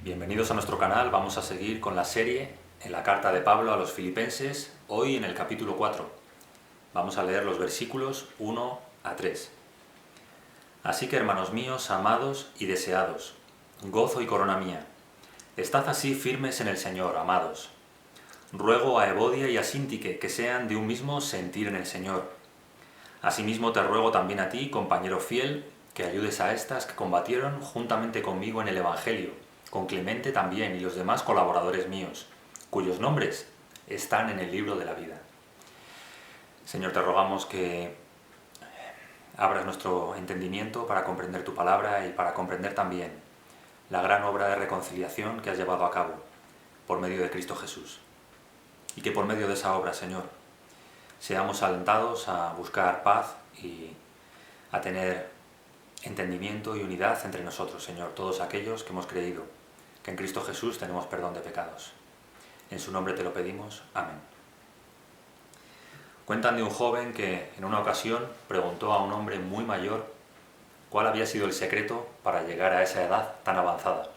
Bienvenidos a nuestro canal. Vamos a seguir con la serie en la carta de Pablo a los Filipenses, hoy en el capítulo 4. Vamos a leer los versículos 1 a 3. Así que, hermanos míos, amados y deseados, gozo y corona mía, estad así firmes en el Señor, amados. Ruego a Evodia y a Síntique que sean de un mismo sentir en el Señor. Asimismo te ruego también a ti, compañero fiel, que ayudes a estas que combatieron juntamente conmigo en el Evangelio, con Clemente también y los demás colaboradores míos, cuyos nombres están en el libro de la vida. Señor, te rogamos que abras nuestro entendimiento para comprender tu palabra y para comprender también la gran obra de reconciliación que has llevado a cabo por medio de Cristo Jesús. Y que por medio de esa obra, Señor, seamos alentados a buscar paz y a tener entendimiento y unidad entre nosotros, Señor, todos aquellos que hemos creído que en Cristo Jesús tenemos perdón de pecados. En su nombre te lo pedimos. Amén. Cuentan de un joven que en una ocasión preguntó a un hombre muy mayor cuál había sido el secreto para llegar a esa edad tan avanzada.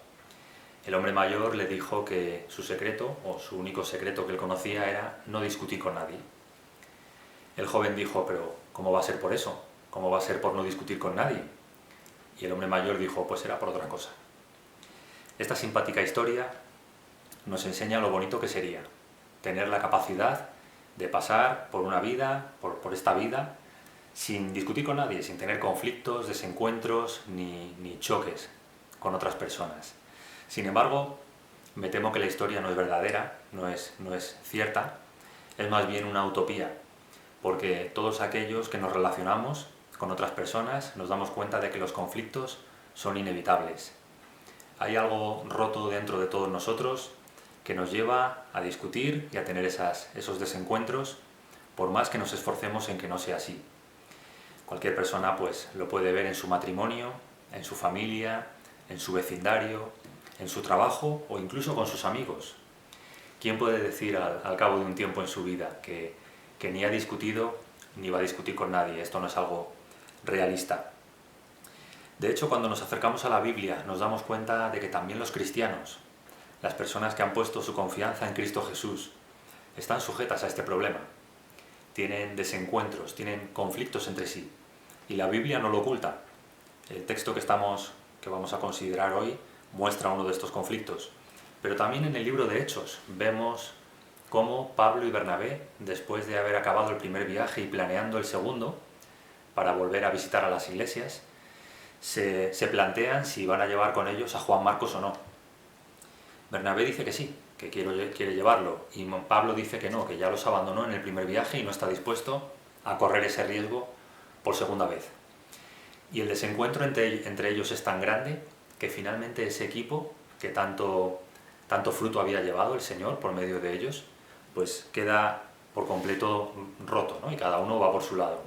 El hombre mayor le dijo que su secreto, o su único secreto que él conocía, era no discutir con nadie. El joven dijo, pero ¿cómo va a ser por eso? ¿Cómo va a ser por no discutir con nadie? Y el hombre mayor dijo, pues era por otra cosa. Esta simpática historia nos enseña lo bonito que sería tener la capacidad de pasar por una vida, por esta vida, sin discutir con nadie, sin tener conflictos, desencuentros ni choques con otras personas. Sin embargo, me temo que la historia no es verdadera, no es cierta, es más bien una utopía, porque todos aquellos que nos relacionamos con otras personas nos damos cuenta de que los conflictos son inevitables. Hay algo roto dentro de todos nosotros que nos lleva a discutir y a tener esos desencuentros, por más que nos esforcemos en que no sea así. Cualquier persona pues lo puede ver en su matrimonio, en su familia, en su vecindario, en su trabajo o incluso con sus amigos. ¿Quién puede decir al cabo de un tiempo en su vida que ni ha discutido ni va a discutir con nadie? Esto no es algo realista. De hecho, cuando nos acercamos a la Biblia nos damos cuenta de que también los cristianos, las personas que han puesto su confianza en Cristo Jesús, están sujetas a este problema. Tienen desencuentros, tienen conflictos entre sí. Y la Biblia no lo oculta. El texto que vamos a considerar hoy muestra uno de estos conflictos. Pero también en el libro de Hechos vemos cómo Pablo y Bernabé, después de haber acabado el primer viaje y planeando el segundo, para volver a visitar a las iglesias, se plantean si van a llevar con ellos a Juan Marcos o no. Bernabé dice que sí, que quiere llevarlo, y Pablo dice que no, que ya los abandonó en el primer viaje y no está dispuesto a correr ese riesgo por segunda vez. Y el desencuentro entre ellos es tan grande que finalmente ese equipo, que tanto fruto había llevado el Señor por medio de ellos, pues queda por completo roto, ¿no? Y cada uno va por su lado.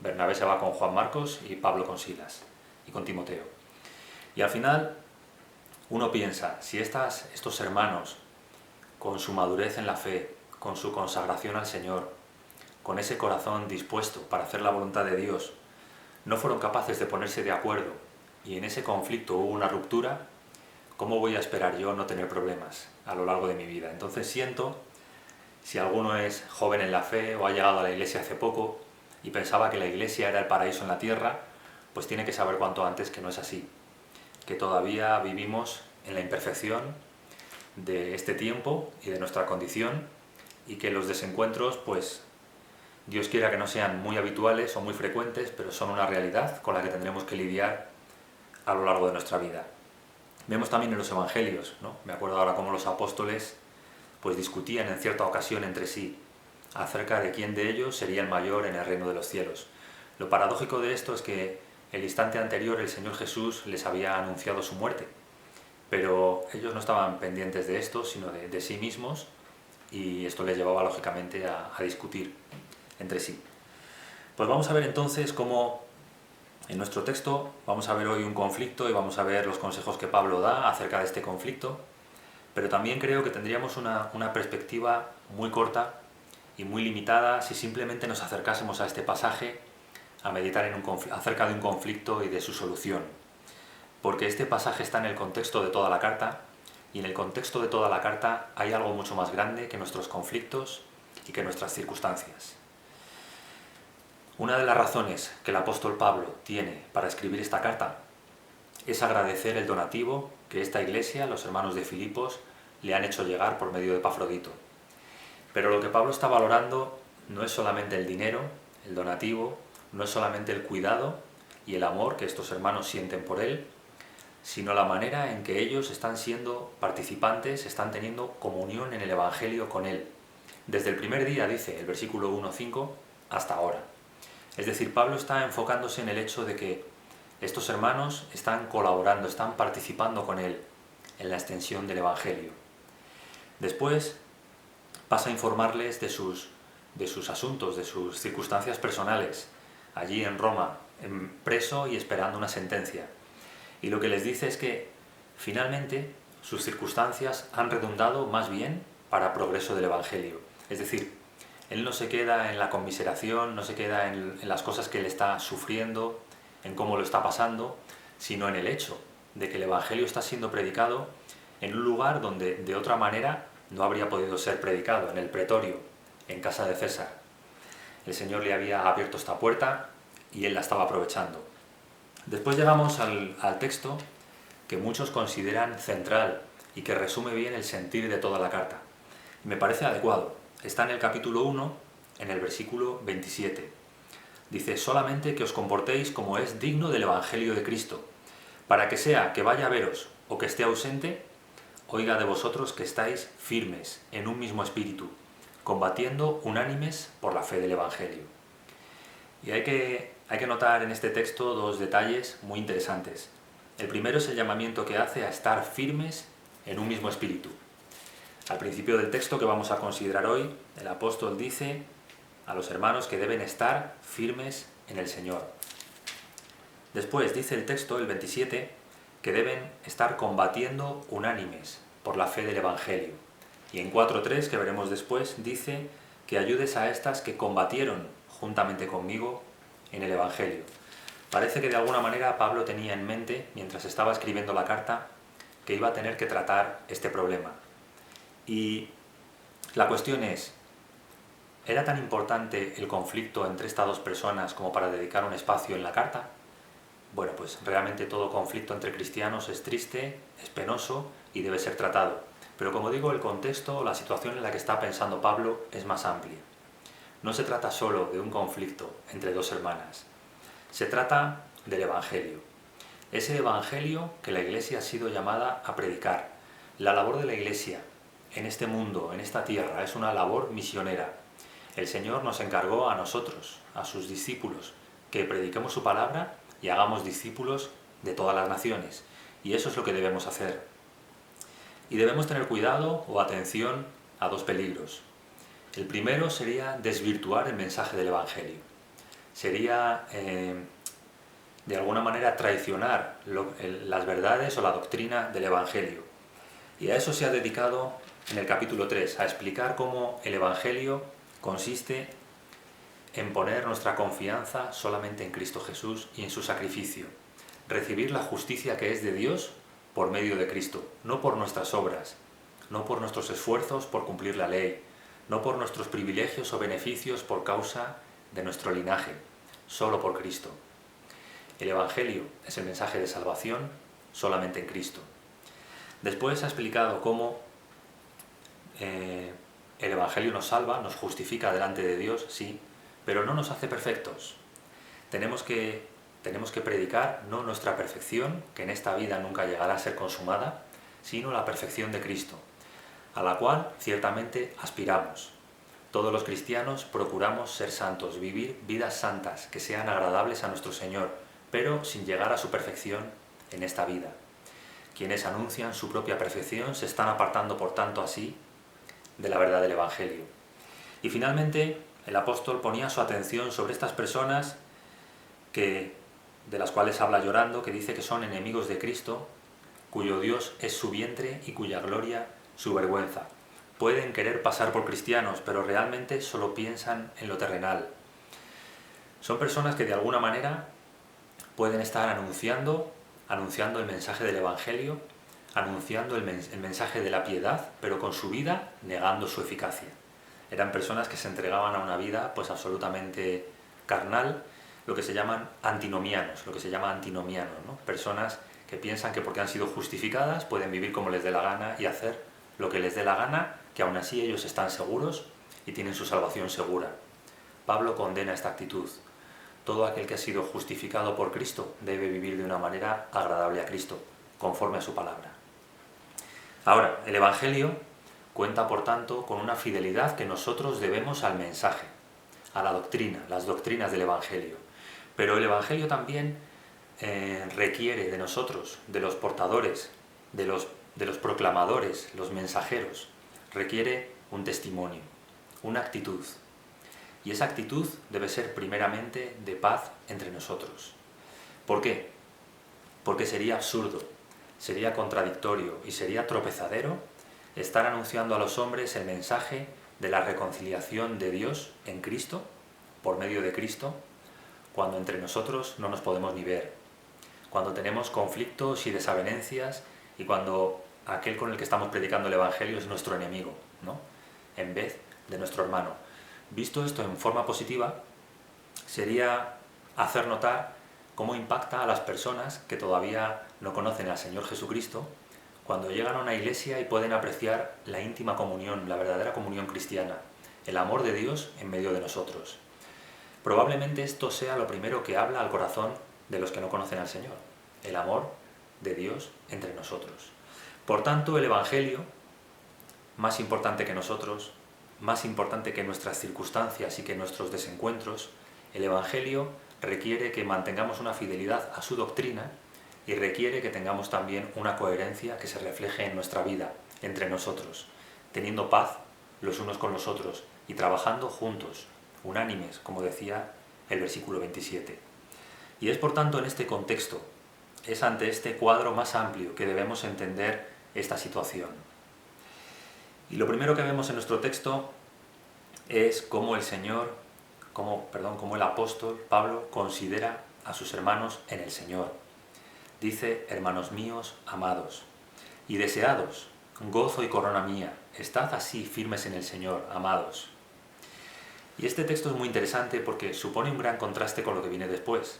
Bernabé se va con Juan Marcos y Pablo con Silas y con Timoteo. Y al final uno piensa, si estos hermanos, con su madurez en la fe, con su consagración al Señor, con ese corazón dispuesto para hacer la voluntad de Dios, no fueron capaces de ponerse de acuerdo y en ese conflicto hubo una ruptura, ¿cómo voy a esperar yo no tener problemas a lo largo de mi vida? Entonces siento, si alguno es joven en la fe o ha llegado a la iglesia hace poco y pensaba que la iglesia era el paraíso en la tierra, pues tiene que saber cuanto antes que no es así, que todavía vivimos en la imperfección de este tiempo y de nuestra condición y que los desencuentros, pues Dios quiera que no sean muy habituales o muy frecuentes, pero son una realidad con la que tendremos que lidiar a lo largo de nuestra vida. Vemos también en los evangelios, ¿no? Me acuerdo ahora cómo los apóstoles pues discutían en cierta ocasión entre sí acerca de quién de ellos sería el mayor en el reino de los cielos. Lo paradójico de esto es que el instante anterior el Señor Jesús les había anunciado su muerte, pero ellos no estaban pendientes de esto, sino de sí mismos, y esto les llevaba lógicamente a discutir entre sí. Pues vamos a ver entonces cómo en nuestro texto vamos a ver hoy un conflicto y vamos a ver los consejos que Pablo da acerca de este conflicto, pero también creo que tendríamos una perspectiva muy corta y muy limitada si simplemente nos acercásemos a este pasaje a meditar acerca de un conflicto y de su solución, porque este pasaje está en el contexto de toda la carta y en el contexto de toda la carta hay algo mucho más grande que nuestros conflictos y que nuestras circunstancias. Una de las razones que el apóstol Pablo tiene para escribir esta carta es agradecer el donativo que esta iglesia, los hermanos de Filipos, le han hecho llegar por medio de Epafrodito. Pero lo que Pablo está valorando no es solamente el dinero, el donativo, no es solamente el cuidado y el amor que estos hermanos sienten por él, sino la manera en que ellos están siendo participantes, están teniendo comunión en el Evangelio con él. Desde el primer día, dice el versículo 1-5, hasta ahora. Es decir, Pablo está enfocándose en el hecho de que estos hermanos están colaborando, están participando con él en la extensión del Evangelio. Después pasa a informarles de sus asuntos, de sus circunstancias personales, allí en Roma, preso y esperando una sentencia. Y lo que les dice es que finalmente sus circunstancias han redundado más bien para progreso del Evangelio. Es decir, él no se queda en la conmiseración, no se queda en las cosas que él está sufriendo, en cómo lo está pasando, sino en el hecho de que el Evangelio está siendo predicado en un lugar donde de otra manera no habría podido ser predicado, en el pretorio, en casa de César. El Señor le había abierto esta puerta y él la estaba aprovechando. Después llegamos al texto que muchos consideran central y que resume bien el sentir de toda la carta. Me parece adecuado. Está en el capítulo 1, en el versículo 27. Dice: solamente que os comportéis como es digno del Evangelio de Cristo, para que sea que vaya a veros o que esté ausente, oiga de vosotros que estáis firmes en un mismo espíritu, combatiendo unánimes por la fe del Evangelio. Y hay que notar en este texto dos detalles muy interesantes. El primero es el llamamiento que hace a estar firmes en un mismo espíritu. Al principio del texto que vamos a considerar hoy, el apóstol dice a los hermanos que deben estar firmes en el Señor. Después dice el texto, el 27, que deben estar combatiendo unánimes por la fe del Evangelio. Y en 4.3, que veremos después, dice que ayudes a estas que combatieron juntamente conmigo en el Evangelio. Parece que de alguna manera Pablo tenía en mente, mientras estaba escribiendo la carta, que iba a tener que tratar este problema. Y la cuestión es, ¿era tan importante el conflicto entre estas dos personas como para dedicar un espacio en la carta? Bueno, pues realmente todo conflicto entre cristianos es triste, es penoso y debe ser tratado. Pero como digo, el contexto, la situación en la que está pensando Pablo es más amplia. No se trata solo de un conflicto entre dos hermanas. Se trata del Evangelio. Ese Evangelio que la Iglesia ha sido llamada a predicar. La labor de la Iglesia en este mundo, en esta tierra, es una labor misionera. El Señor nos encargó a nosotros, a sus discípulos, que prediquemos su palabra y hagamos discípulos de todas las naciones. Y eso es lo que debemos hacer. Y debemos tener cuidado o atención a dos peligros. El primero sería desvirtuar el mensaje del Evangelio. Sería, de alguna manera, traicionar las verdades o la doctrina del Evangelio. Y a eso se ha dedicado en el capítulo 3, a explicar cómo el Evangelio consiste en poner nuestra confianza solamente en Cristo Jesús y en su sacrificio. Recibir la justicia que es de Dios por medio de Cristo, no por nuestras obras, no por nuestros esfuerzos por cumplir la ley, no por nuestros privilegios o beneficios por causa de nuestro linaje, solo por Cristo. El Evangelio es el mensaje de salvación solamente en Cristo. Después ha explicado cómo el Evangelio nos salva, nos justifica delante de Dios, sí, pero no nos hace perfectos. Tenemos que predicar no nuestra perfección, que en esta vida nunca llegará a ser consumada, sino la perfección de Cristo, a la cual ciertamente aspiramos. Todos los cristianos procuramos ser santos, vivir vidas santas, que sean agradables a nuestro Señor, pero sin llegar a su perfección en esta vida. Quienes anuncian su propia perfección se están apartando, por tanto, así de la verdad del Evangelio. Y finalmente, el apóstol ponía su atención sobre estas personas de las cuales habla llorando, que dice que son enemigos de Cristo, cuyo Dios es su vientre y cuya gloria su vergüenza. Pueden querer pasar por cristianos, pero realmente solo piensan en lo terrenal. Son personas que de alguna manera pueden estar anunciando el mensaje del Evangelio, anunciando el mensaje de la piedad, pero con su vida negando su eficacia. Eran personas que se entregaban a una vida pues absolutamente carnal, lo que se llaman antinomianos, ¿no? Personas que piensan que porque han sido justificadas pueden vivir como les dé la gana y hacer lo que les dé la gana, que aún así ellos están seguros y tienen su salvación segura. Pablo condena esta actitud. Todo aquel que ha sido justificado por Cristo debe vivir de una manera agradable a Cristo, conforme a su palabra. Ahora, el Evangelio cuenta, por tanto, con una fidelidad que nosotros debemos al mensaje, a la doctrina, las doctrinas del Evangelio. Pero el Evangelio también requiere de nosotros, de los portadores, de los proclamadores, los mensajeros, requiere un testimonio, una actitud. Y esa actitud debe ser primeramente de paz entre nosotros. ¿Por qué? Porque sería absurdo, sería contradictorio y sería tropezadero estar anunciando a los hombres el mensaje de la reconciliación de Dios en Cristo, por medio de Cristo, cuando entre nosotros no nos podemos ni ver, cuando tenemos conflictos y desavenencias y cuando aquel con el que estamos predicando el Evangelio es nuestro enemigo, ¿no? En vez de nuestro hermano. Visto esto en forma positiva, sería hacer notar cómo impacta a las personas que todavía no conocen al Señor Jesucristo cuando llegan a una iglesia y pueden apreciar la íntima comunión, la verdadera comunión cristiana, el amor de Dios en medio de nosotros. Probablemente esto sea lo primero que habla al corazón de los que no conocen al Señor, el amor de Dios entre nosotros. Por tanto, el Evangelio, más importante que nosotros, más importante que nuestras circunstancias y que nuestros desencuentros, el Evangelio requiere que mantengamos una fidelidad a su doctrina y requiere que tengamos también una coherencia que se refleje en nuestra vida, entre nosotros, teniendo paz los unos con los otros y trabajando juntos, unánimes, como decía el versículo 27. Y es por tanto en este contexto, es ante este cuadro más amplio que debemos entender esta situación. Y lo primero que vemos en nuestro texto es cómo el apóstol Pablo considera a sus hermanos en el Señor. Dice: hermanos míos, amados y deseados, gozo y corona mía, estad así firmes en el Señor, amados. Y este texto es muy interesante porque supone un gran contraste con lo que viene después.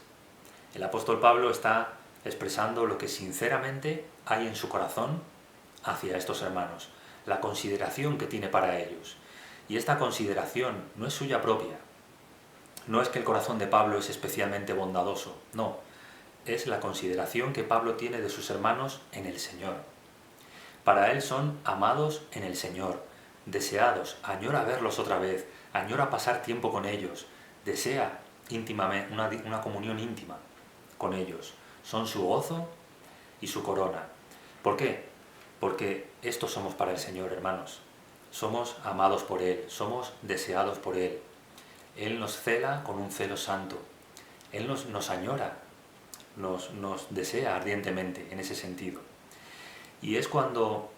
El apóstol Pablo está expresando lo que sinceramente hay en su corazón hacia estos hermanos, la consideración que tiene para ellos. Y esta consideración no es suya propia. No es que el corazón de Pablo es especialmente bondadoso, no. Es la consideración que Pablo tiene de sus hermanos en el Señor. Para él son amados en el Señor, deseados, añora verlos otra vez, añora pasar tiempo con ellos, desea íntimamente una comunión íntima con ellos. Son su gozo y su corona. ¿Por qué? Porque estos somos para el Señor, hermanos. Somos amados por Él, somos deseados por Él. Él nos cela con un celo santo. Él nos añora, nos desea ardientemente en ese sentido. Y es cuando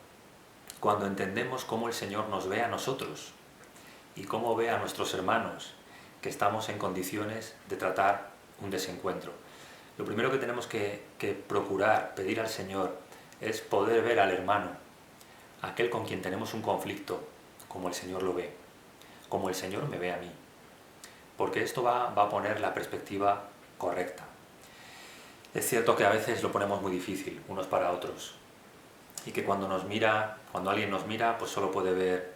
entendemos cómo el Señor nos ve a nosotros y cómo ve a nuestros hermanos que estamos en condiciones de tratar un desencuentro. Lo primero que tenemos que procurar, pedir al Señor, es poder ver al hermano, aquel con quien tenemos un conflicto, como el Señor lo ve, como el Señor me ve a mí. Porque esto va a poner la perspectiva correcta. Es cierto que a veces lo ponemos muy difícil unos para otros y que cuando alguien nos mira, pues solo puede ver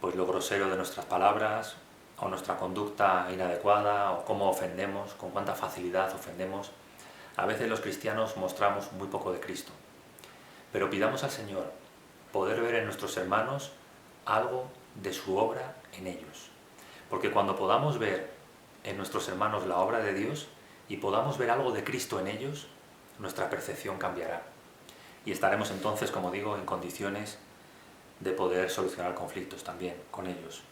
pues lo grosero de nuestras palabras o nuestra conducta inadecuada o cómo ofendemos, con cuánta facilidad ofendemos. A veces los cristianos mostramos muy poco de Cristo. Pero pidamos al Señor poder ver en nuestros hermanos algo de su obra en ellos. Porque cuando podamos ver en nuestros hermanos la obra de Dios y podamos ver algo de Cristo en ellos, nuestra percepción cambiará. Y estaremos entonces, como digo, en condiciones de poder solucionar conflictos también con ellos.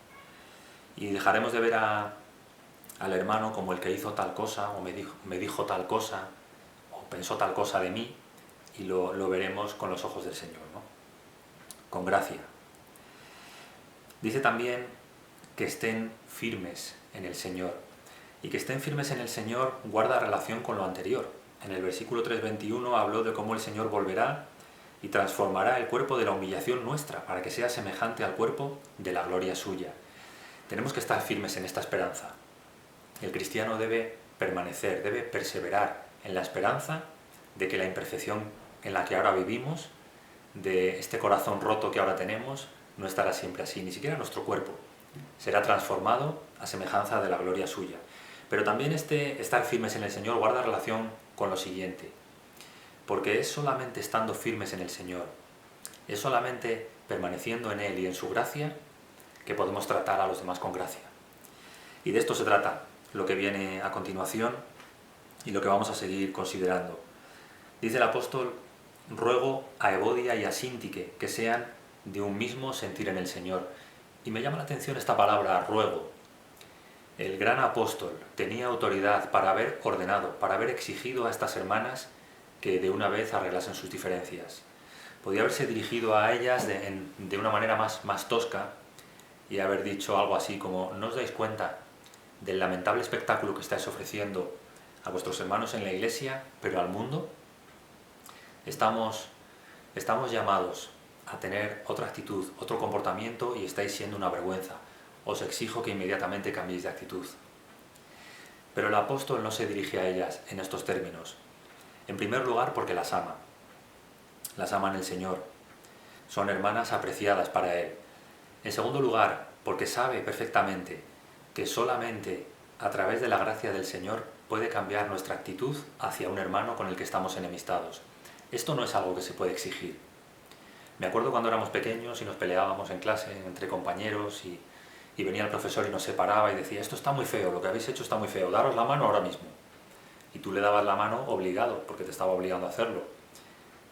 Y dejaremos de ver al hermano como el que hizo tal cosa, o me dijo tal cosa, o pensó tal cosa de mí, y lo veremos con los ojos del Señor, ¿no? Con gracia. Dice también que estén firmes en el Señor. Y que estén firmes en el Señor guarda relación con lo anterior. En el versículo 3:21 habló de cómo el Señor volverá y transformará el cuerpo de la humillación nuestra para que sea semejante al cuerpo de la gloria suya. Tenemos que estar firmes en esta esperanza. El cristiano debe permanecer, debe perseverar en la esperanza de que la imperfección en la que ahora vivimos, de este corazón roto que ahora tenemos, no estará siempre así, ni siquiera nuestro cuerpo. Será transformado a semejanza de la gloria suya. Pero también este estar firmes en el Señor guarda relación con lo siguiente, porque es solamente estando firmes en el Señor, es solamente permaneciendo en Él y en su gracia, que podemos tratar a los demás con gracia. Y de esto se trata lo que viene a continuación y lo que vamos a seguir considerando. Dice el apóstol: ruego a Evodia y a Síntique que sean de un mismo sentir en el Señor. Y me llama la atención esta palabra, ruego. El gran apóstol tenía autoridad para haber ordenado, para haber exigido a estas hermanas que de una vez arreglasen sus diferencias. Podía haberse dirigido a ellas de una manera más tosca y haber dicho algo así como: ¿no os dais cuenta del lamentable espectáculo que estáis ofreciendo a vuestros hermanos en la iglesia, pero al mundo? Estamos llamados a tener otra actitud, otro comportamiento, y estáis siendo una vergüenza. Os exijo que inmediatamente cambiéis de actitud. Pero el apóstol no se dirige a ellas en estos términos. En primer lugar, porque las ama. Las ama en el Señor. Son hermanas apreciadas para Él. En segundo lugar, porque sabe perfectamente que solamente a través de la gracia del Señor puede cambiar nuestra actitud hacia un hermano con el que estamos enemistados. Esto no es algo que se puede exigir. Me acuerdo cuando éramos pequeños y nos peleábamos en clase entre compañeros y venía el profesor y nos separaba y decía: esto está muy feo, lo que habéis hecho está muy feo, daros la mano ahora mismo. Y tú le dabas la mano obligado, porque te estaba obligando a hacerlo,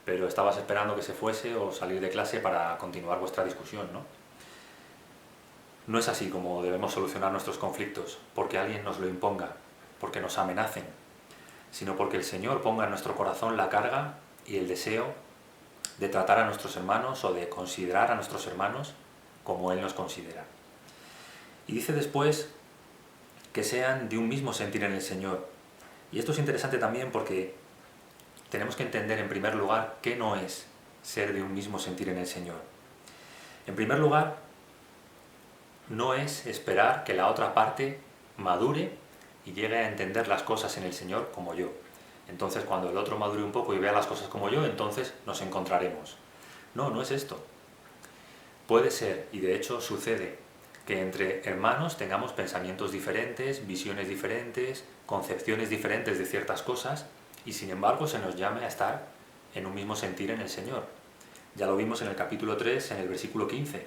pero estabas esperando que se fuese o salir de clase para continuar vuestra discusión, ¿no? No es así como debemos solucionar nuestros conflictos, porque alguien nos lo imponga, porque nos amenacen, sino porque el Señor ponga en nuestro corazón la carga y el deseo de tratar a nuestros hermanos o de considerar a nuestros hermanos como Él nos considera. Y dice después que sean de un mismo sentir en el Señor. Y esto es interesante también porque tenemos que entender en primer lugar qué no es ser de un mismo sentir en el Señor. En primer lugar, no es esperar que la otra parte madure y llegue a entender las cosas en el Señor como yo. Entonces, cuando el otro madure un poco y vea las cosas como yo, entonces nos encontraremos. No, no es esto. Puede ser, y de hecho sucede, que entre hermanos tengamos pensamientos diferentes, visiones diferentes, concepciones diferentes de ciertas cosas, y sin embargo se nos llame a estar en un mismo sentir en el Señor. Ya lo vimos en el capítulo 3, en el versículo 15.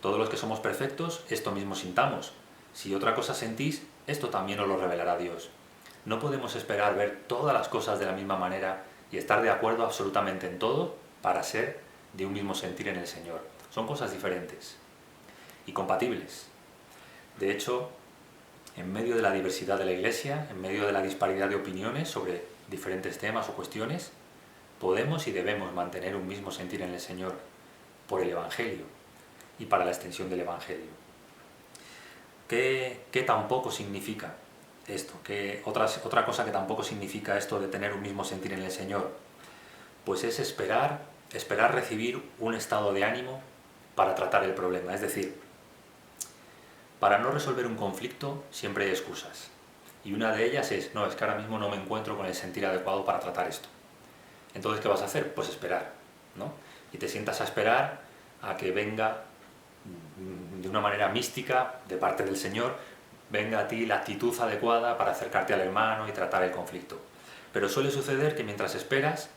Todos los que somos perfectos, esto mismo sintamos. Si otra cosa sentís, esto también os lo revelará Dios. No podemos esperar ver todas las cosas de la misma manera y estar de acuerdo absolutamente en todo para ser de un mismo sentir en el Señor. Son cosas diferentes y compatibles. De hecho, en medio de la diversidad de la Iglesia, en medio de la disparidad de opiniones sobre diferentes temas o cuestiones, podemos y debemos mantener un mismo sentir en el Señor por el Evangelio y para la extensión del Evangelio. ¿Qué tampoco significa esto? Otra cosa que tampoco significa esto de tener un mismo sentir en el Señor? Pues es esperar recibir un estado de ánimo para tratar el problema. Es decir, para no resolver un conflicto siempre hay excusas. Y una de ellas es: no, es que ahora mismo no me encuentro con el sentir adecuado para tratar esto. Entonces, ¿qué vas a hacer? Pues esperar, ¿no? Y te sientas a esperar a que venga de una manera mística de parte del Señor, venga a ti la actitud adecuada para acercarte al hermano y tratar el conflicto. Pero suele suceder que mientras esperas,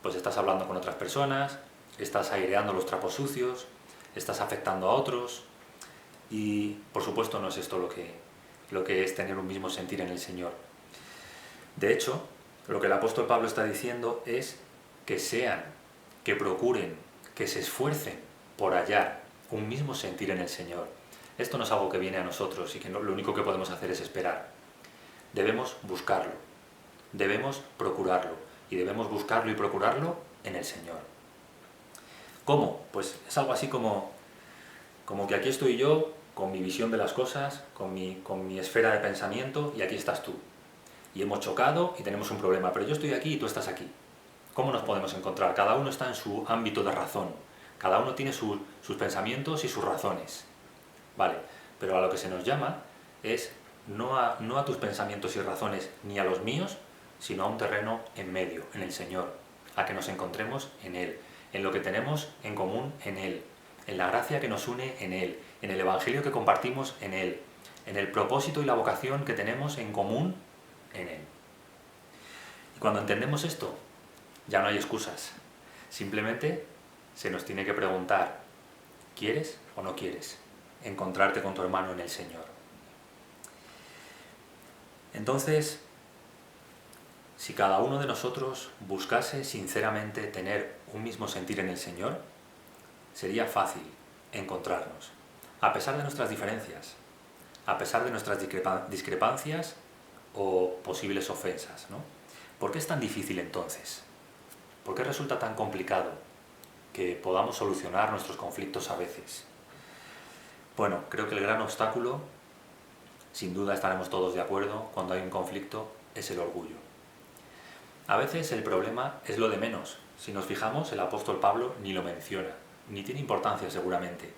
pues estás hablando con otras personas, estás aireando los trapos sucios, estás afectando a otros, y por supuesto no es esto lo que es tener un mismo sentir en el Señor. De hecho, lo que el apóstol Pablo está diciendo es que procuren, que se esfuercen por hallar un mismo sentir en el Señor. Esto no es algo que viene a nosotros y que lo único que podemos hacer es esperar. Debemos buscarlo, debemos procurarlo, y debemos buscarlo y procurarlo en el Señor. ¿Cómo? Pues es algo así como que aquí estoy yo con mi visión de las cosas, con mi esfera de pensamiento, y aquí estás tú. Y hemos chocado y tenemos un problema, pero yo estoy aquí y tú estás aquí. ¿Cómo nos podemos encontrar? Cada uno está en su ámbito de razón, cada uno tiene sus pensamientos y sus razones. Vale, pero a lo que se nos llama es no a tus pensamientos y razones ni a los míos, sino a un terreno en medio, en el Señor, a que nos encontremos en Él, en lo que tenemos en común en Él, en la gracia que nos une en Él, en el Evangelio que compartimos en Él, en el propósito y la vocación que tenemos en común en Él. Y cuando entendemos esto, ya no hay excusas. Simplemente se nos tiene que preguntar, ¿quieres o no quieres encontrarte con tu hermano en el Señor? Entonces, si cada uno de nosotros buscase sinceramente tener un mismo sentir en el Señor, sería fácil encontrarnos, a pesar de nuestras diferencias, a pesar de nuestras discrepancias o posibles ofensas, ¿no? ¿Por qué es tan difícil entonces? ¿Por qué resulta tan complicado que podamos solucionar nuestros conflictos a veces? Bueno, creo que el gran obstáculo, sin duda estaremos todos de acuerdo, cuando hay un conflicto, es el orgullo. A veces el problema es lo de menos. Si nos fijamos, el apóstol Pablo ni lo menciona, ni tiene importancia seguramente.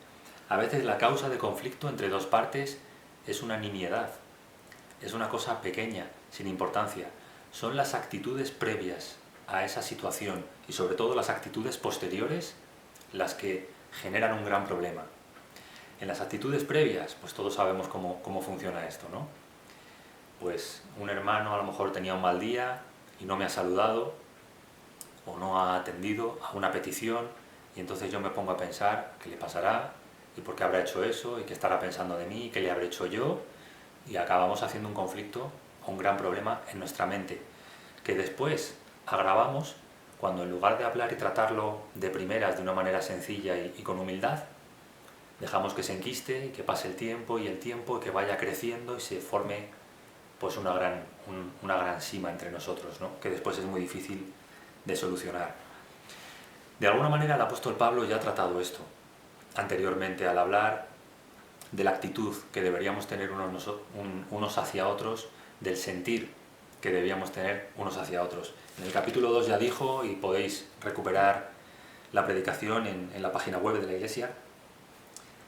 A veces la causa de conflicto entre dos partes es una nimiedad, es una cosa pequeña, sin importancia. Son las actitudes previas a esa situación y sobre todo las actitudes posteriores las que generan un gran problema. En las actitudes previas, pues todos sabemos cómo funciona esto, ¿no? Pues un hermano a lo mejor tenía un mal día y no me ha saludado o no ha atendido a una petición y entonces yo me pongo a pensar qué le pasará y por qué habrá hecho eso y qué estará pensando de mí y qué le habré hecho yo y acabamos haciendo un conflicto o un gran problema en nuestra mente que después agravamos cuando en lugar de hablar y tratarlo de primeras de una manera sencilla y con humildad, dejamos que se enquiste y que pase el tiempo y que vaya creciendo y se forme pues una gran sima entre nosotros, ¿no? Que después es muy difícil de solucionar. De alguna manera el apóstol Pablo ya ha tratado esto anteriormente al hablar de la actitud que deberíamos tener unos hacia otros, del sentir que debíamos tener unos hacia otros. En el capítulo 2 ya dijo, y podéis recuperar la predicación en la página web de la Iglesia,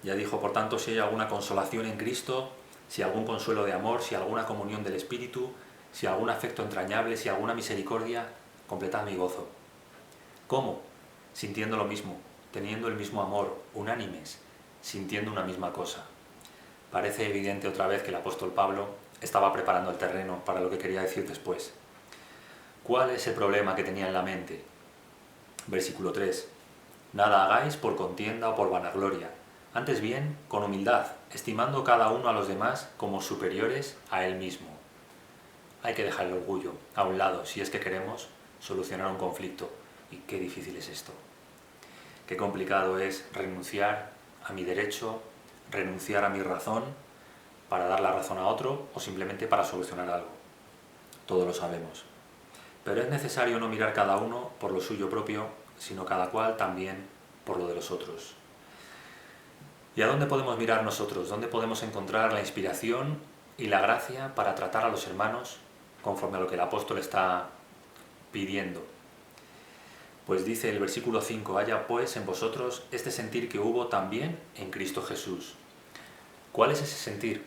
ya dijo, por tanto, si hay alguna consolación en Cristo, si algún consuelo de amor, si alguna comunión del Espíritu, si algún afecto entrañable, si alguna misericordia, completad mi gozo. ¿Cómo? Sintiendo lo mismo, teniendo el mismo amor, unánimes, sintiendo una misma cosa. Parece evidente otra vez que el apóstol Pablo estaba preparando el terreno para lo que quería decir después. ¿Cuál es el problema que tenía en la mente? Versículo 3. Nada hagáis por contienda o por vanagloria, antes bien con humildad, estimando cada uno a los demás como superiores a él mismo. Hay que dejar el orgullo a un lado si es que queremos solucionar un conflicto. Y qué difícil es esto. Qué complicado es renunciar a mi derecho, renunciar a mi razón para dar la razón a otro o simplemente para solucionar algo. Todos lo sabemos. Pero es necesario no mirar cada uno por lo suyo propio, sino cada cual también por lo de los otros. ¿Y a dónde podemos mirar nosotros? ¿Dónde podemos encontrar la inspiración y la gracia para tratar a los hermanos conforme a lo que el apóstol está pidiendo? Pues dice el versículo 5, haya pues en vosotros este sentir que hubo también en Cristo Jesús. ¿Cuál es ese sentir?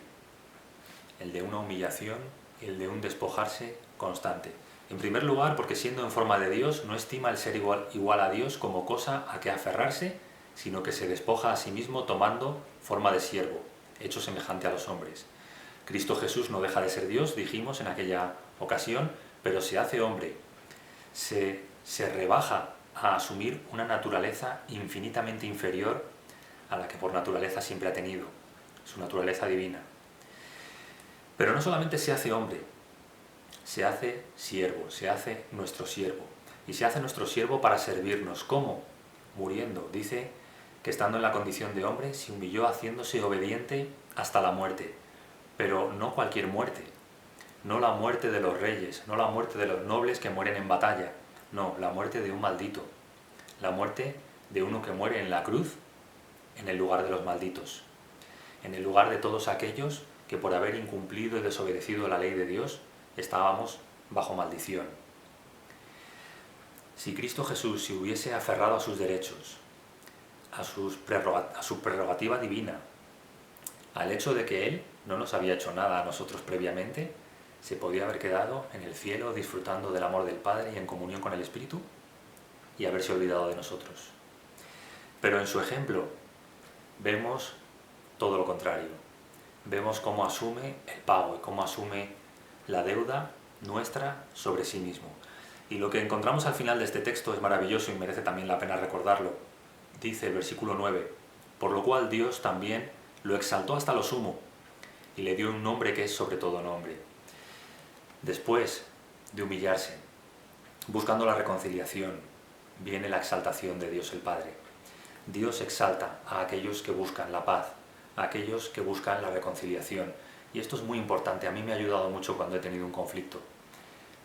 El de una humillación y el de un despojarse constante. En primer lugar, porque siendo en forma de Dios, no estima el ser igual a Dios como cosa a que aferrarse, sino que se despoja a sí mismo tomando forma de siervo, hecho semejante a los hombres. Cristo Jesús no deja de ser Dios, dijimos en aquella ocasión, pero se hace hombre, se rebaja a asumir una naturaleza infinitamente inferior a la que por naturaleza siempre ha tenido, su naturaleza divina. Pero no solamente se hace hombre, se hace siervo, se hace nuestro siervo. Y se hace nuestro siervo para servirnos. ¿Cómo? Muriendo. Dice que estando en la condición de hombre se humilló haciéndose obediente hasta la muerte. Pero no cualquier muerte. No la muerte de los reyes, no la muerte de los nobles que mueren en batalla. No, la muerte de un maldito. La muerte de uno que muere en la cruz en el lugar de los malditos. En el lugar de todos aquellos que por haber incumplido y desobedecido la ley de Dios estábamos bajo maldición. Si Cristo Jesús se hubiese aferrado a sus derechos, a su prerrogativa divina, al hecho de que Él no nos había hecho nada a nosotros previamente, se podía haber quedado en el cielo disfrutando del amor del Padre y en comunión con el Espíritu y haberse olvidado de nosotros. Pero en su ejemplo vemos todo lo contrario. Vemos cómo asume el pago y cómo asume la deuda nuestra sobre sí mismo. Y lo que encontramos al final de este texto es maravilloso y merece también la pena recordarlo. Dice el versículo 9, por lo cual Dios también lo exaltó hasta lo sumo y le dio un nombre que es sobre todo nombre. Después de humillarse, buscando la reconciliación, viene la exaltación de Dios el Padre. Dios exalta a aquellos que buscan la paz, a aquellos que buscan la reconciliación. Y esto es muy importante, a mí me ha ayudado mucho cuando he tenido un conflicto.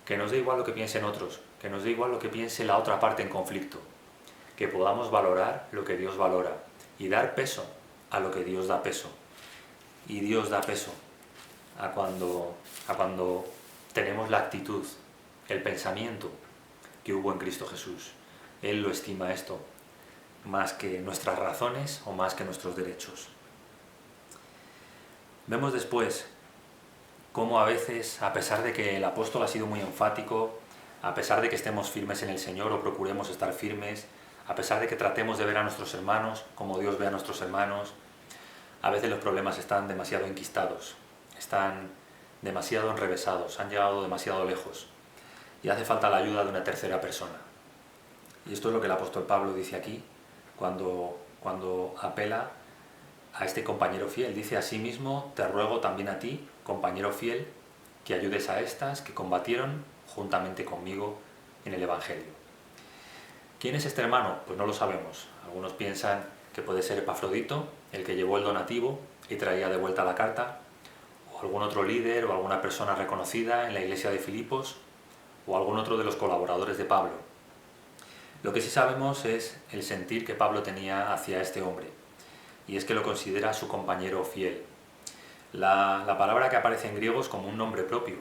Que nos dé igual lo que piensen otros, que nos dé igual lo que piense la otra parte en conflicto. Que podamos valorar lo que Dios valora y dar peso a lo que Dios da peso. Y Dios da peso a cuando tenemos la actitud, el pensamiento que hubo en Cristo Jesús. Él lo estima esto más que nuestras razones o más que nuestros derechos. Vemos después cómo a veces, a pesar de que el apóstol ha sido muy enfático, a pesar de que estemos firmes en el Señor o procuremos estar firmes, a pesar de que tratemos de ver a nuestros hermanos como Dios ve a nuestros hermanos, a veces los problemas están demasiado enquistados, están demasiado enrevesados, han llegado demasiado lejos y hace falta la ayuda de una tercera persona. Y esto es lo que el apóstol Pablo dice aquí cuando apela a este compañero fiel. Dice: asimismo, te ruego también a ti, compañero fiel, que ayudes a estas que combatieron juntamente conmigo en el Evangelio. ¿Quién es este hermano? Pues no lo sabemos. Algunos piensan que puede ser Epafrodito, el que llevó el donativo y traía de vuelta la carta, o algún otro líder o alguna persona reconocida en la iglesia de Filipos, o algún otro de los colaboradores de Pablo. Lo que sí sabemos es el sentir que Pablo tenía hacia este hombre, y es que lo considera su compañero fiel. La palabra que aparece en griego es como un nombre propio,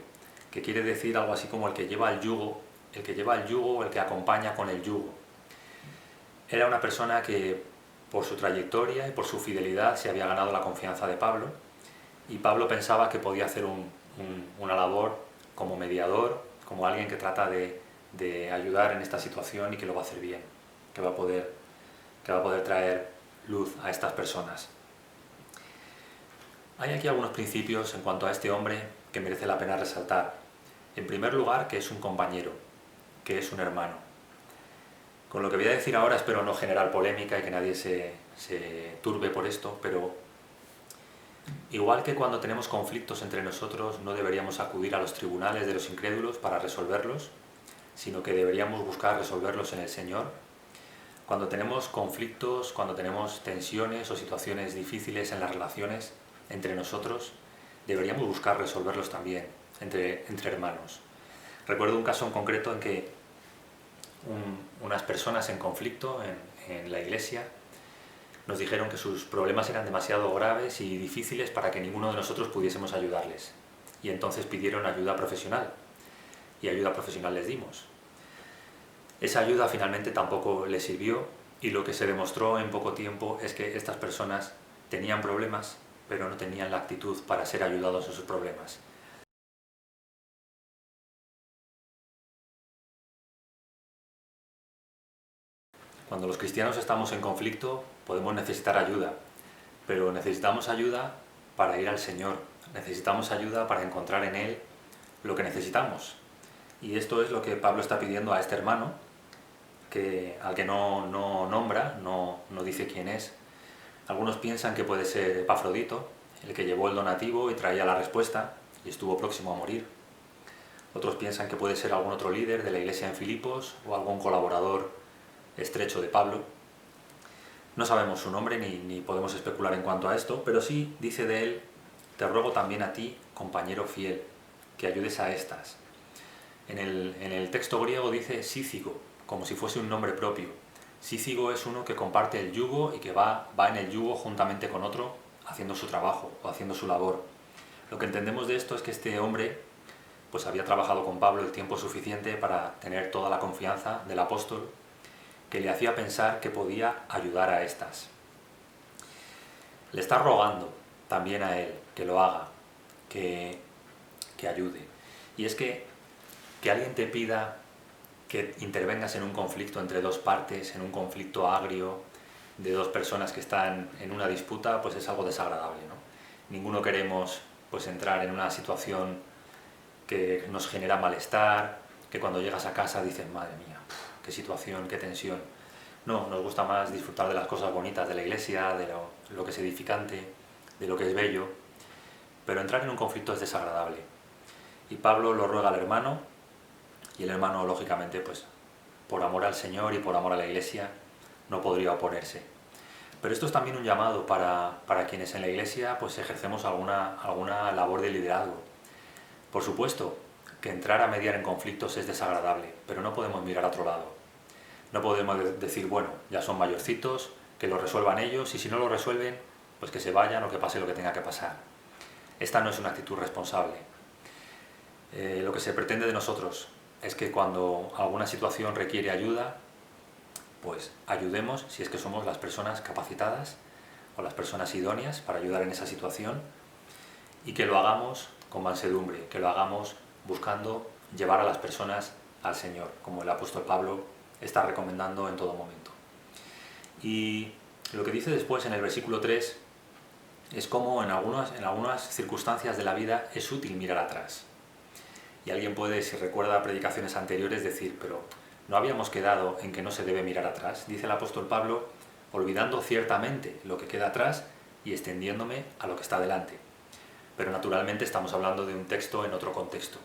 que quiere decir algo así como el que lleva el yugo, el que acompaña con el yugo. Era una persona que por su trayectoria y por su fidelidad se había ganado la confianza de Pablo, y Pablo pensaba que podía hacer una labor como mediador, como alguien que trata de ayudar en esta situación y que lo va a hacer bien, que va a poder traer luz a estas personas. Hay aquí algunos principios en cuanto a este hombre que merece la pena resaltar. En primer lugar, que es un compañero, que es un hermano. Con lo que voy a decir ahora espero no generar polémica y que nadie se turbe por esto, pero igual que cuando tenemos conflictos entre nosotros no deberíamos acudir a los tribunales de los incrédulos para resolverlos, sino que deberíamos buscar resolverlos en el Señor. Cuando tenemos conflictos, cuando tenemos tensiones o situaciones difíciles en las relaciones entre nosotros, deberíamos buscar resolverlos también entre hermanos. Recuerdo un caso en concreto en que unas personas en conflicto en la iglesia nos dijeron que sus problemas eran demasiado graves y difíciles para que ninguno de nosotros pudiésemos ayudarles. Y entonces pidieron ayuda profesional. Y ayuda profesional les dimos. Esa ayuda finalmente tampoco les sirvió, y lo que se demostró en poco tiempo es que estas personas tenían problemas, pero no tenían la actitud para ser ayudados en sus problemas. Cuando los cristianos estamos en conflicto podemos necesitar ayuda, pero necesitamos ayuda para ir al Señor, necesitamos ayuda para encontrar en Él lo que necesitamos. Y esto es lo que Pablo está pidiendo a este hermano, al que no nombra, no dice quién es. Algunos piensan que puede ser Epafrodito, el que llevó el donativo y traía la respuesta y estuvo próximo a morir. Otros piensan que puede ser algún otro líder de la iglesia en Filipos o algún colaborador estrecho de Pablo. No sabemos su nombre ni podemos especular en cuanto a esto, pero sí dice de él: te ruego también a ti, compañero fiel, que ayudes a estas. En el texto griego dice sícigo, como si fuese un nombre propio. Sícigo es uno que comparte el yugo y que va en el yugo juntamente con otro haciendo su trabajo o haciendo su labor. Lo que entendemos de esto es que este hombre pues había trabajado con Pablo el tiempo suficiente para tener toda la confianza del apóstol que le hacía pensar que podía ayudar a estas. Le está rogando también a él que lo haga, que ayude. Y es que alguien te pida que intervengas en un conflicto entre dos partes, en un conflicto agrio de dos personas que están en una disputa, pues es algo desagradable, ¿no? Ninguno queremos pues entrar en una situación que nos genera malestar, que cuando llegas a casa dices, madre mía, qué situación, qué tensión. No, nos gusta más disfrutar de las cosas bonitas de la iglesia, de lo que es edificante, de lo que es bello, pero entrar en un conflicto es desagradable. Y Pablo lo ruega al hermano, y el hermano, lógicamente, pues por amor al Señor y por amor a la iglesia, no podría oponerse. Pero esto es también un llamado para quienes en la iglesia pues ejercemos alguna labor de liderazgo. Por supuesto que entrar a mediar en conflictos es desagradable, pero no podemos mirar a otro lado. No podemos decir, bueno, ya son mayorcitos, que lo resuelvan ellos, y si no lo resuelven, pues que se vayan o que pase lo que tenga que pasar. Esta no es una actitud responsable. Lo que se pretende de nosotros es que cuando alguna situación requiere ayuda, pues ayudemos si es que somos las personas capacitadas o las personas idóneas para ayudar en esa situación, y que lo hagamos con mansedumbre, que lo hagamos buscando llevar a las personas al Señor, como el apóstol Pablo está recomendando en todo momento. Y lo que dice después en el versículo 3 es como en algunas circunstancias de la vida es útil mirar atrás. Y alguien puede, si recuerda predicaciones anteriores, decir, pero ¿no habíamos quedado en que no se debe mirar atrás? Dice el apóstol Pablo, olvidando ciertamente lo que queda atrás y extendiéndome a lo que está delante. Pero naturalmente estamos hablando de un texto en otro contexto.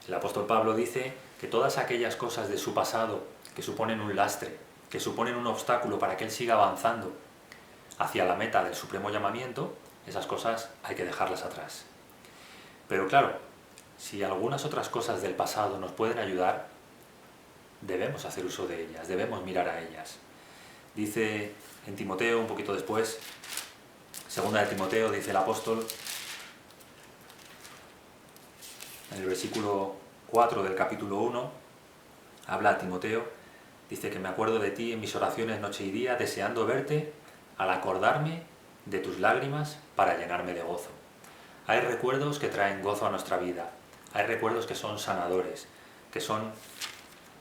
El apóstol Pablo dice que todas aquellas cosas de su pasado que suponen un lastre, que suponen un obstáculo para que él siga avanzando hacia la meta del supremo llamamiento, esas cosas hay que dejarlas atrás. Pero claro, si algunas otras cosas del pasado nos pueden ayudar, debemos hacer uso de ellas, debemos mirar a ellas. Dice en Timoteo, un poquito después, segunda de Timoteo, dice el apóstol, en el versículo 4 del capítulo 1, habla a Timoteo, dice que me acuerdo de ti en mis oraciones noche y día, deseando verte al acordarme de tus lágrimas para llenarme de gozo. Hay recuerdos que traen gozo a nuestra vida, hay recuerdos que son sanadores, que son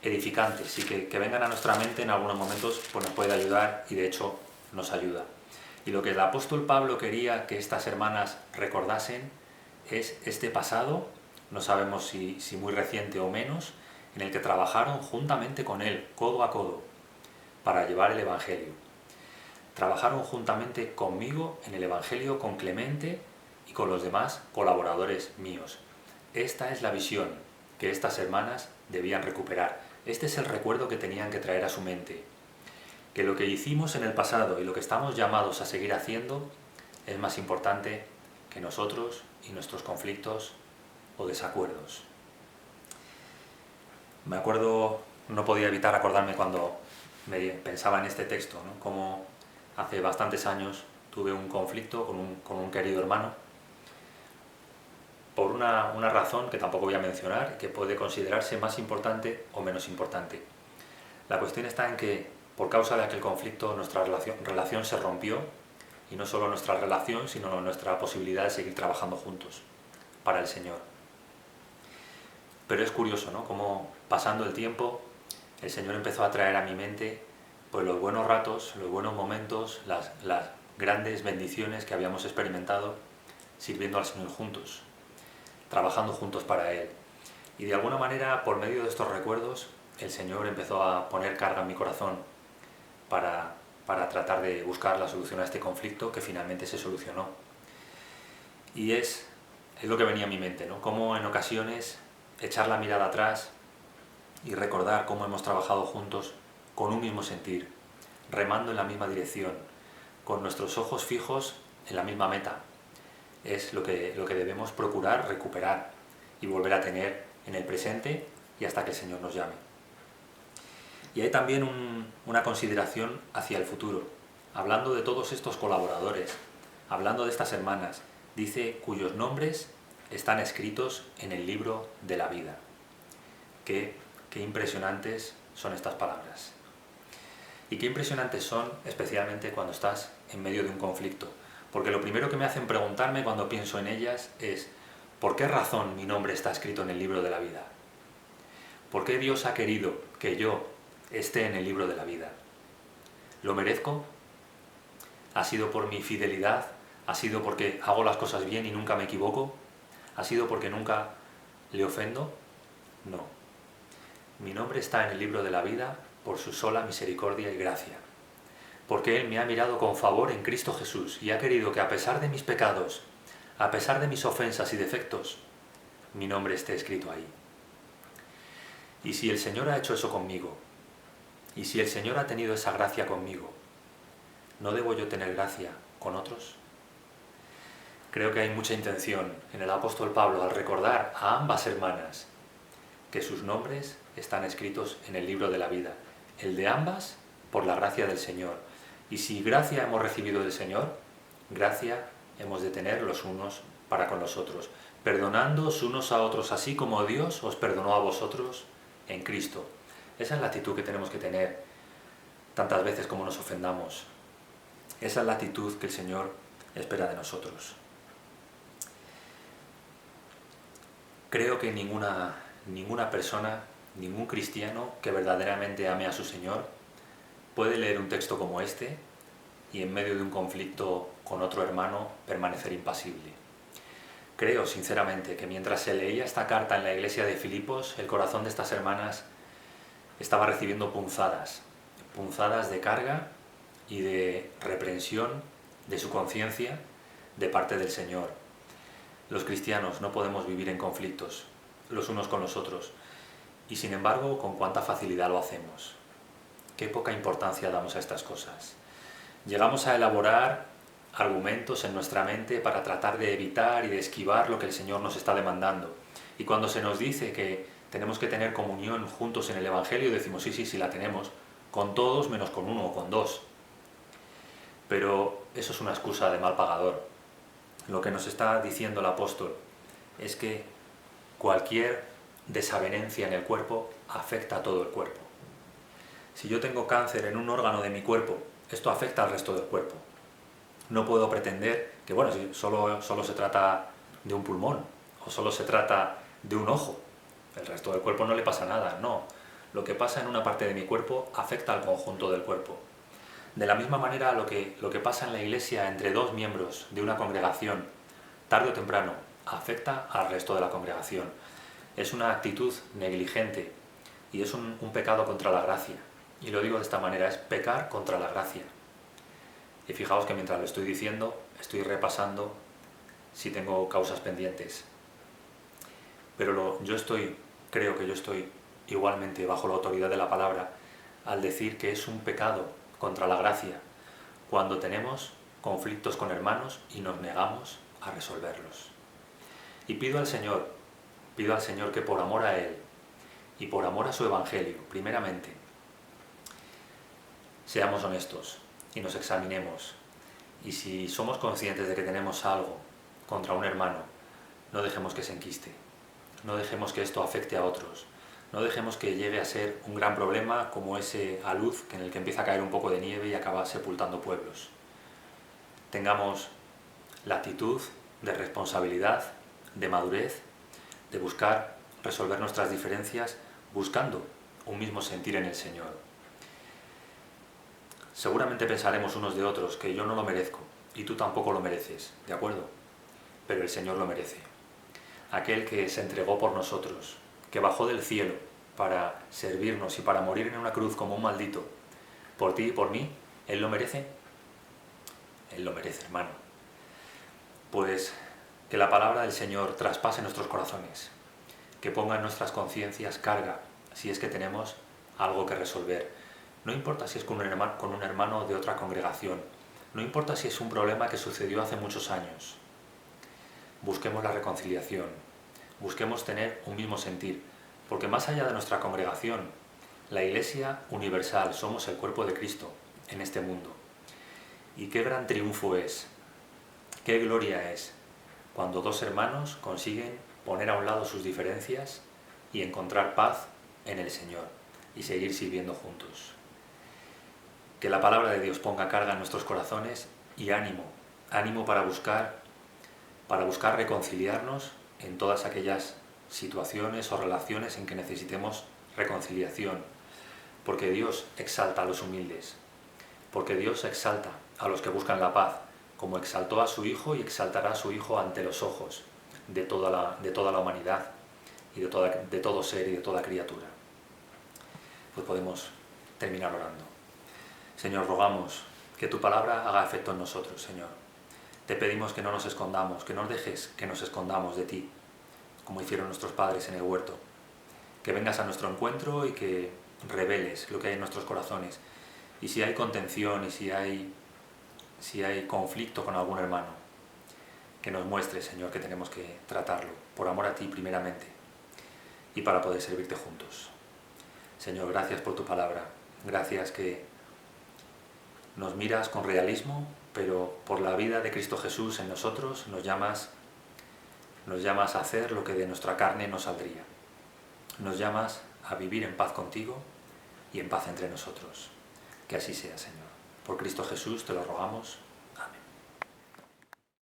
edificantes y que vengan a nuestra mente en algunos momentos pues nos puede ayudar, y de hecho nos ayuda. Y lo que el apóstol Pablo quería que estas hermanas recordasen es este pasado, no sabemos si muy reciente o menos, en el que trabajaron juntamente con él, codo a codo, para llevar el Evangelio. Trabajaron juntamente conmigo en el Evangelio, con Clemente y con los demás colaboradores míos. Esta es la visión que estas hermanas debían recuperar. Este es el recuerdo que tenían que traer a su mente. Que lo que hicimos en el pasado y lo que estamos llamados a seguir haciendo es más importante que nosotros y nuestros conflictos o desacuerdos. Me acuerdo, no podía evitar acordarme cuando me pensaba en este texto, ¿no? Como hace bastantes años tuve un conflicto con un querido hermano por una razón que tampoco voy a mencionar, que puede considerarse más importante o menos importante. La cuestión está en que por causa de aquel conflicto nuestra relación se rompió, y no solo nuestra relación, sino nuestra posibilidad de seguir trabajando juntos para el Señor. Pero es curioso, ¿no? Cómo pasando el tiempo el Señor empezó a traer a mi mente pues los buenos ratos, los buenos momentos, las grandes bendiciones que habíamos experimentado sirviendo al Señor juntos, trabajando juntos para Él. Y de alguna manera, por medio de estos recuerdos, el Señor empezó a poner carga en mi corazón para tratar de buscar la solución a este conflicto, que finalmente se solucionó. Y es lo que venía a mi mente, ¿no? Cómo en ocasiones echar la mirada atrás y recordar cómo hemos trabajado juntos con un mismo sentir, remando en la misma dirección, con nuestros ojos fijos en la misma meta. Es lo que debemos procurar recuperar y volver a tener en el presente y hasta que el Señor nos llame. Y hay también una consideración hacia el futuro. Hablando de todos estos colaboradores, hablando de estas hermanas, dice cuyos nombres están escritos en el libro de la vida. Qué impresionantes son estas palabras. Y qué impresionantes son especialmente cuando estás en medio de un conflicto. Porque lo primero que me hacen preguntarme cuando pienso en ellas es ¿por qué razón mi nombre está escrito en el libro de la vida? ¿Por qué Dios ha querido que yo esté en el libro de la vida? ¿Lo merezco? ¿Ha sido por mi fidelidad? ¿Ha sido porque hago las cosas bien y nunca me equivoco? ¿Ha sido porque nunca le ofendo? No. Mi nombre está en el libro de la vida por su sola misericordia y gracia. Porque Él me ha mirado con favor en Cristo Jesús y ha querido que a pesar de mis pecados, a pesar de mis ofensas y defectos, mi nombre esté escrito ahí. Y si el Señor ha hecho eso conmigo, y si el Señor ha tenido esa gracia conmigo, ¿no debo yo tener gracia con otros? Creo que hay mucha intención en el apóstol Pablo al recordar a ambas hermanas que sus nombres están escritos en el libro de la vida, el de ambas por la gracia del Señor. Y si gracia hemos recibido del Señor, gracia hemos de tener los unos para con los otros, perdonándoos unos a otros así como Dios os perdonó a vosotros en Cristo. Esa es la actitud que tenemos que tener tantas veces como nos ofendamos. Esa es la actitud que el Señor espera de nosotros. Creo que ninguna persona, ningún cristiano que verdaderamente ame a su Señor puede leer un texto como este y en medio de un conflicto con otro hermano permanecer impasible. Creo sinceramente que mientras se leía esta carta en la iglesia de Filipos, el corazón de estas hermanas estaba recibiendo punzadas de carga y de reprensión de su conciencia de parte del Señor. Los cristianos no podemos vivir en conflictos los unos con los otros y sin embargo con cuánta facilidad lo hacemos. Qué poca importancia damos a estas cosas. Llegamos a elaborar argumentos en nuestra mente para tratar de evitar y de esquivar lo que el Señor nos está demandando. Y cuando se nos dice que tenemos que tener comunión juntos en el Evangelio, decimos sí, la tenemos, con todos menos con uno o con dos. Pero eso es una excusa de mal pagador. Lo que nos está diciendo el apóstol es que cualquier desavenencia en el cuerpo afecta a todo el cuerpo. Si yo tengo cáncer en un órgano de mi cuerpo, esto afecta al resto del cuerpo. No puedo pretender que, bueno, si solo se trata de un pulmón o solo se trata de un ojo, el resto del cuerpo no le pasa nada. No, lo que pasa en una parte de mi cuerpo afecta al conjunto del cuerpo. De la misma manera, lo que pasa en la iglesia entre dos miembros de una congregación, tarde o temprano, afecta al resto de la congregación. Es una actitud negligente y es un pecado contra la gracia. Y lo digo de esta manera, es pecar contra la gracia. Y fijaos que mientras lo estoy diciendo, estoy repasando si tengo causas pendientes. Pero creo que yo estoy igualmente bajo la autoridad de la palabra al decir que es un pecado contra la gracia cuando tenemos conflictos con hermanos y nos negamos a resolverlos. Y pido al Señor que por amor a Él y por amor a su Evangelio, primeramente, seamos honestos y nos examinemos. Y si somos conscientes de que tenemos algo contra un hermano, no dejemos que se enquiste. No dejemos que esto afecte a otros. No dejemos que llegue a ser un gran problema como ese alud en el que empieza a caer un poco de nieve y acaba sepultando pueblos. Tengamos la actitud de responsabilidad, de madurez, de buscar resolver nuestras diferencias buscando un mismo sentir en el Señor. Seguramente pensaremos unos de otros que yo no lo merezco y tú tampoco lo mereces, ¿de acuerdo? Pero el Señor lo merece. Aquel que se entregó por nosotros, que bajó del cielo para servirnos y para morir en una cruz como un maldito, por ti y por mí, ¿Él lo merece? Él lo merece, hermano. Pues que la palabra del Señor traspase nuestros corazones, que ponga en nuestras conciencias carga, si es que tenemos algo que resolver. No importa si es con un hermano de otra congregación, no importa si es un problema que sucedió hace muchos años. Busquemos la reconciliación, busquemos tener un mismo sentir, porque más allá de nuestra congregación, la Iglesia universal, somos el cuerpo de Cristo en este mundo. Y qué gran triunfo es, qué gloria es cuando dos hermanos consiguen poner a un lado sus diferencias y encontrar paz en el Señor y seguir sirviendo juntos. Que la palabra de Dios ponga carga en nuestros corazones y ánimo, ánimo para buscar reconciliarnos en todas aquellas situaciones o relaciones en que necesitemos reconciliación, porque Dios exalta a los humildes, porque Dios exalta a los que buscan la paz, como exaltó a su Hijo y exaltará a su Hijo ante los ojos de toda la humanidad y de todo ser y de toda criatura. Pues podemos terminar orando. Señor, rogamos que tu palabra haga efecto en nosotros, Señor. Te pedimos que no nos escondamos, que no dejes que nos escondamos de ti, como hicieron nuestros padres en el huerto. Que vengas a nuestro encuentro y que reveles lo que hay en nuestros corazones. Y si hay contención y si hay conflicto con algún hermano, que nos muestre, Señor, que tenemos que tratarlo, por amor a ti primeramente, y para poder servirte juntos. Señor, gracias por tu palabra, gracias que nos miras con realismo, pero por la vida de Cristo Jesús en nosotros nos llamas a hacer lo que de nuestra carne no saldría. Nos llamas a vivir en paz contigo y en paz entre nosotros. Que así sea, Señor. Por Cristo Jesús te lo rogamos.